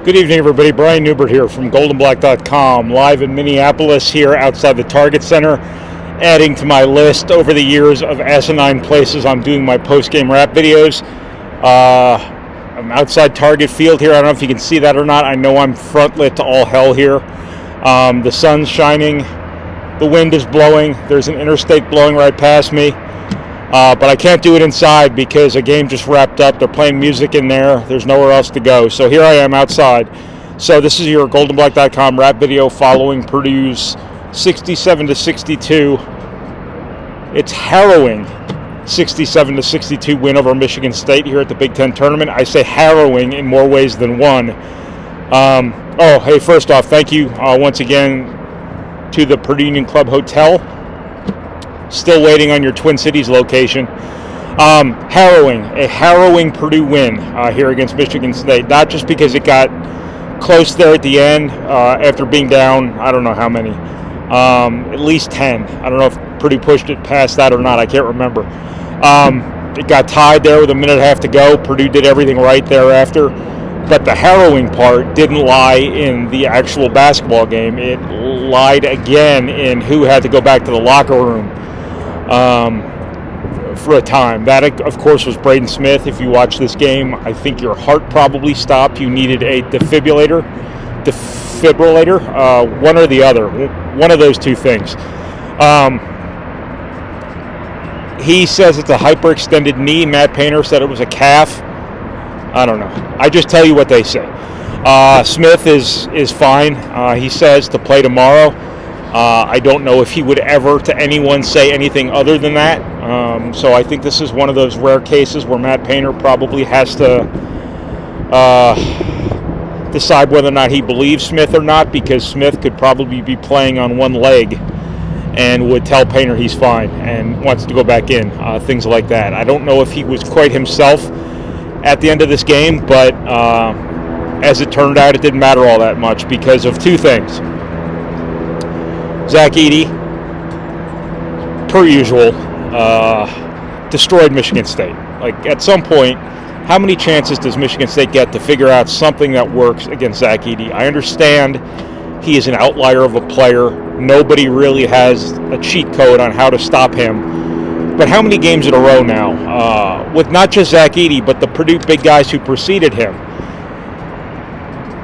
Good evening, everybody. Brian Neubert here from goldenblack.com, live in Minneapolis here outside the Target Center, adding to my list over the years of asinine places I'm doing my post-game rap videos. I'm outside Target Field here. I don't know if you can see that or not. I know I'm front-lit to all hell here. The sun's shining. The wind is blowing. There's an interstate blowing right past me. But I can't do it inside because a game just wrapped up. They're playing music in there. There's nowhere else to go. So here I am outside. So this is your goldenblack.com rap video following Purdue's 67-62. It's harrowing 67-62 win over Michigan State here at the Big Ten tournament. I say harrowing in more ways than one. Hey, first off, thank you once again to the Purdue Union Club Hotel. Still waiting on your Twin Cities location. A harrowing Purdue win here against Michigan State. Not just because it got close there at the end after being down, I don't know how many, at least 10. I don't know if Purdue pushed it past that or not. I can't remember. It got tied there with a minute and a half to go. Purdue did everything right thereafter. But the harrowing part didn't lie in the actual basketball game. It lied again in who had to go back to the locker room for a time. That, of course, was Braden Smith. If you watch this game, I think your heart probably stopped. You needed a defibrillator, one or the other, one of those two things. He says it's a hyperextended knee. Matt Painter said it was a calf. I don't know. I just tell you what they say. Smith is fine. He says to play tomorrow. I don't know if he would ever to anyone say anything other than that. So I think this is one of those rare cases where Matt Painter probably has to decide whether or not he believes Smith or not, because Smith could probably be playing on one leg and would tell Painter he's fine and wants to go back in, things like that. I don't know if he was quite himself at the end of this game, but as it turned out, it didn't matter all that much because of two things. Ross-Ade, per usual, destroyed Michigan State. Like, at some point, how many chances does Michigan State get to figure out something that works against Ross-Ade? I understand he is an outlier of a player. Nobody really has a cheat code on how to stop him. But how many games in a row now, with not just Ross-Ade, but the Purdue big guys who preceded him,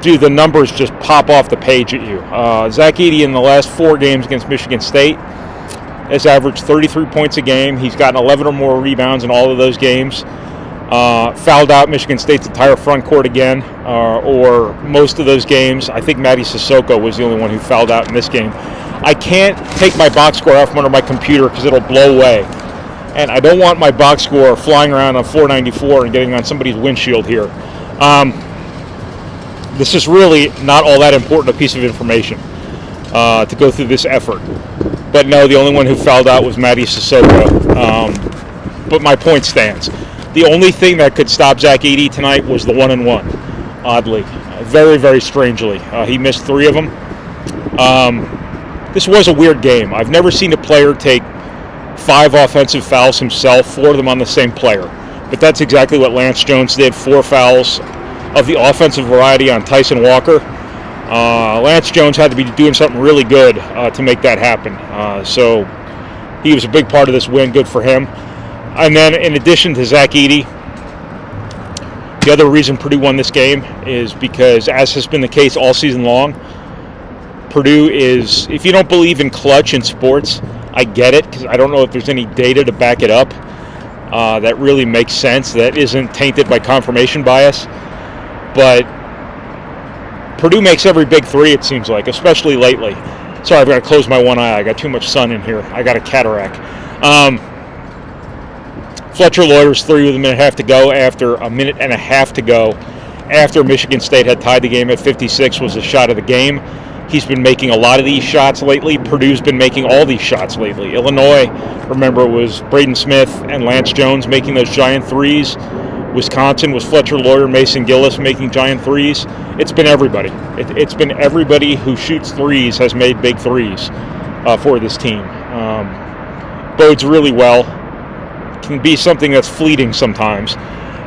do the numbers just pop off the page at you? Ross-Ade in the last 4 games against Michigan State has averaged 33 points a game. He's gotten 11 or more rebounds in all of those games. Fouled out Michigan State's entire front court again, or most of those games. I think Matty Sissoko was the only one who fouled out in this game. I can't take my box score off from under my computer because it'll blow away. And I don't want my box score flying around on 494 and getting on somebody's windshield here. This is really not all that important a piece of information to go through this effort. But no, the only one who fouled out was Matty Sissoko. But my point stands. The only thing that could stop Ross-Ade tonight was the 1-and-1, oddly. Very, very strangely. He missed 3 of them. This was a weird game. I've never seen a player take 5 offensive fouls himself, 4 of them on the same player. But that's exactly what Lance Jones did, 4 fouls of the offensive variety on Tyson Walker. Lance Jones had to be doing something really good to make that happen. So he was a big part of this win. Good for him. And then in addition to Ross-Ade, the other reason Purdue won this game is because, as has been the case all season long, Purdue is, if you don't believe in clutch in sports, I get it, because I don't know if there's any data to back it up that really makes sense, that isn't tainted by confirmation bias. But Purdue makes every big 3, it seems like, especially lately. Sorry, I've got to close my one eye. I got too much sun in here. I got a cataract. Fletcher Loyer's 3 with a minute and a half to go after a minute and a half to go after Michigan State had tied the game at 56 was the shot of the game. He's been making a lot of these shots lately. Purdue's been making all these shots lately. Illinois, remember, was Braden Smith and Lance Jones making those giant threes. Wisconsin was Fletcher Loyer, Mason Gillis making giant threes. It's been everybody. It's been everybody who shoots threes has made big threes for this team. Bodes really well. Can be something that's fleeting sometimes.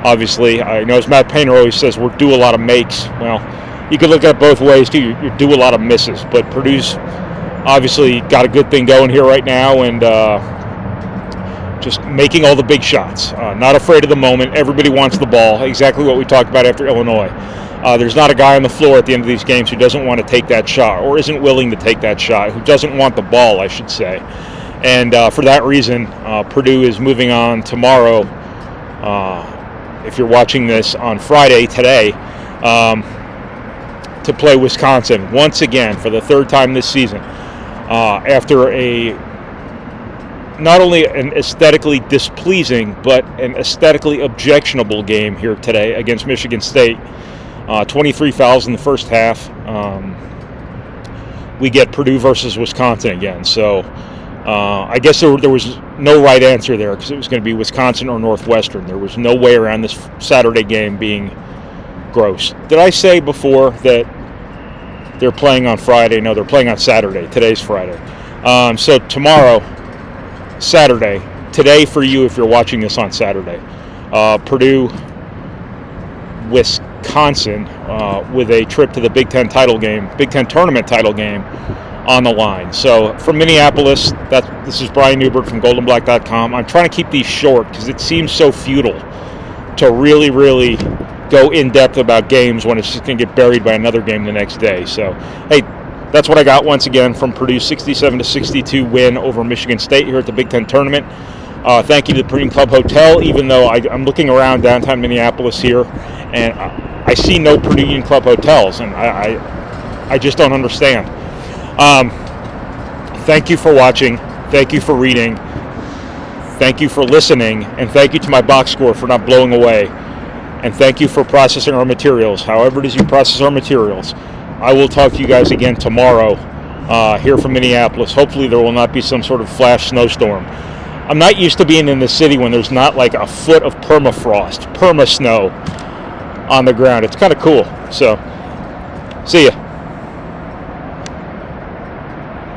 Obviously, I know as Matt Painter always says, we're due a lot of makes. Well, you could look at it both ways too. You do a lot of misses, but Purdue's obviously got a good thing going here right now, and just making all the big shots. Not afraid of the moment. Everybody wants the ball. Exactly what we talked about after Illinois. There's not a guy on the floor at the end of these games who doesn't want to take that shot or isn't willing to take that shot, who doesn't want the ball, I should say. And for that reason, Purdue is moving on tomorrow, if you're watching this on Friday, today, to play Wisconsin once again for the third time this season, after not only an aesthetically displeasing but an aesthetically objectionable game here today against Michigan State. 23 fouls in the first half. We get Purdue versus Wisconsin again. So I guess there was no right answer there, because it was going to be Wisconsin or Northwestern. There was no way around this Saturday game being gross. Did I say before that they're playing on Friday? No, they're playing on Saturday. Today's Friday. So tomorrow, Saturday, today for you if you're watching this on Saturday, Purdue, Wisconsin, with a trip to the Big Ten tournament title game on the line. So from Minneapolis, this is Brian Neubert from goldenblack.com. I'm trying to keep these short because it seems so futile to really, really go in depth about games when it's just going to get buried by another game the next day. So, hey, that's what I got once again from Purdue's 67-62 win over Michigan State here at the Big Ten tournament. Thank you to the Purdue Club Hotel, even though I'm looking around downtown Minneapolis here, and I see no Purdue Club hotels, and I just don't understand. Thank you for watching. Thank you for reading. Thank you for listening, and thank you to my box score for not blowing away. And thank you for processing our materials. However it is you process our materials. I will talk to you guys again tomorrow here from Minneapolis. Hopefully there will not be some sort of flash snowstorm. I'm not used to being in the city when there's not like a foot of permafrost, perma-snow on the ground. It's kind of cool. So, see ya.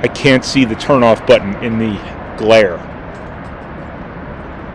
I can't see the turn-off button in the glare.